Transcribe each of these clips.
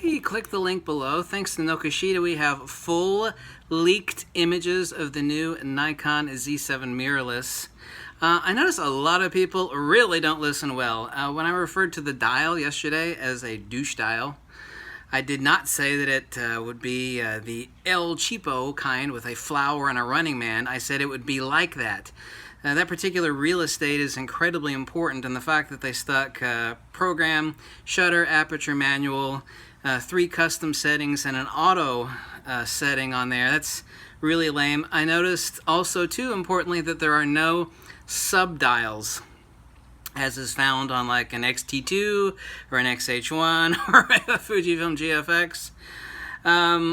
Hey, click the link below. Thanks to Nokoshita, we have full leaked images of the new Nikon Z7 mirrorless. I noticed a lot of people really don't listen well. When I referred to the dial yesterday as a douche dial, I did not say that it would be the El Cheapo kind with a flower and a running man. I said it would be like that. That particular real estate is incredibly important, and the fact that they stuck program, shutter, aperture manual, 3 custom settings, and an auto setting on there, that's really lame. I noticed also, too importantly, that there are no sub-dials, as is found on like an X-T2 or an XH1 or a Fujifilm GFX.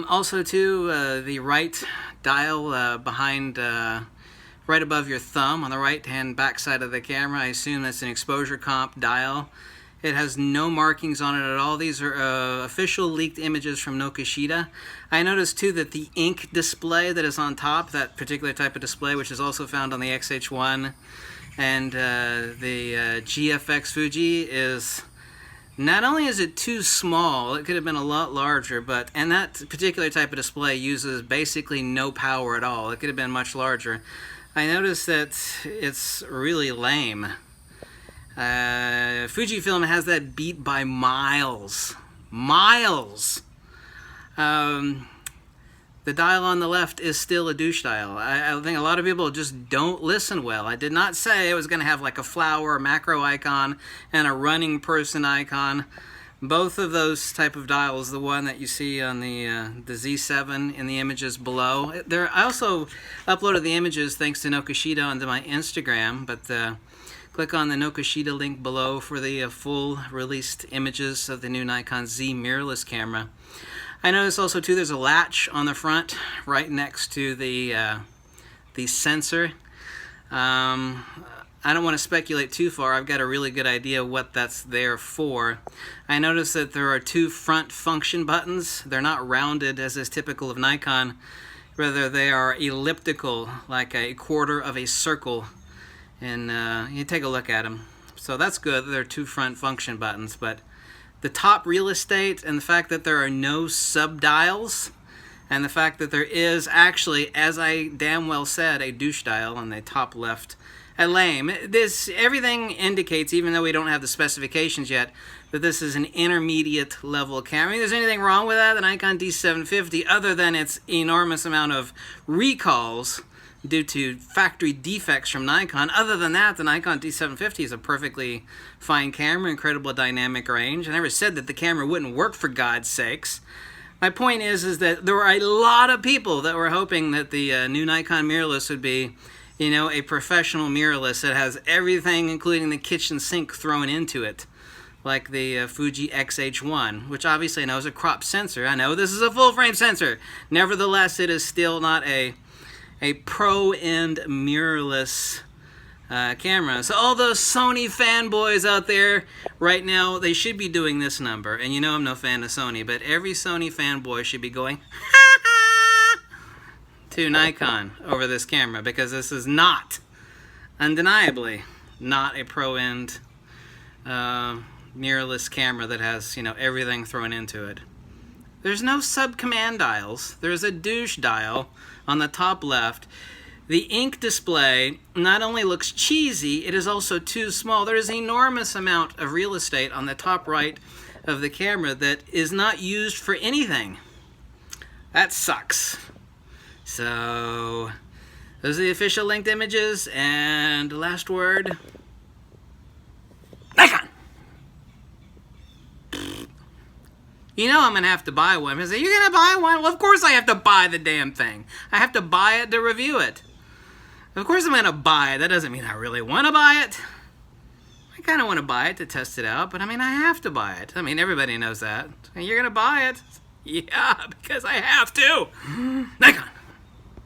Also, too, the right dial behind, right above your thumb on the right-hand back side of the camera, I assume that's an exposure comp dial. It has no markings on it at all. These are official leaked images from Nokoshita. I noticed too that the ink display that is on top, that particular type of display, which is also found on the XH1 and the GFX Fuji, is not only is it too small, it could have been a lot larger, and that particular type of display uses basically no power at all. It could have been much larger. I noticed that it's really lame. Fujifilm has that beat by miles. Miles! The dial on the left is still a douche dial. I think a lot of people just don't listen well. I did not say it was going to have like a flower, a macro icon, and a running person icon. Both of those type of dials, the one that you see on the Z7 in the images below. I also uploaded the images thanks to Nokoshita onto my Instagram, but click on the Nokoshita link below for the full released images of the new Nikon Z mirrorless camera. I noticed also too there's a latch on the front right next to the sensor. I don't want to speculate too far. I've got a really good idea what that's there for. I noticed that there are 2 front function buttons. They're not rounded as is typical of Nikon. Rather, they are elliptical, like a quarter of a circle. And you take a look at them. So that's good. There are 2 front function buttons, but the top real estate and the fact that there are no sub-dials and the fact that there is actually, as I damn well said, a douche dial on the top left, lame. Everything indicates, even though we don't have the specifications yet, that this is an intermediate level camera. I mean, there's anything wrong with that, the Nikon D750, other than its enormous amount of recalls due to factory defects from Nikon. Other than that, the Nikon D750 is a perfectly fine camera, incredible dynamic range. I never said that the camera wouldn't work, for God's sakes. My point is that there were a lot of people that were hoping that the new Nikon mirrorless would be, you know, a professional mirrorless that has everything, including the kitchen sink, thrown into it, like the Fuji XH1, which obviously I know is a crop sensor. I know this is a full-frame sensor. Nevertheless, it is still not a pro-end mirrorless camera. So all those Sony fanboys out there right now, they should be doing this number. And you know I'm no fan of Sony, but every Sony fanboy should be going to Nikon over this camera, because this is not, undeniably, not a pro-end mirrorless camera that has, you know, everything thrown into it. There's no sub-command dials. There's a douche dial on the top left. The ink display not only looks cheesy, it is also too small. There is an enormous amount of real estate on the top right of the camera that is not used for anything. That sucks. So, those are the official linked images, and last word, Nikon! You know I'm going to have to buy one. I say, you're going to buy one? Well, of course I have to buy the damn thing. I have to buy it to review it. Of course I'm going to buy it. That doesn't mean I really want to buy it. I kind of want to buy it to test it out, but I mean, I have to buy it. I mean, everybody knows that. You're going to buy it? Yeah, because I have to. Nikon.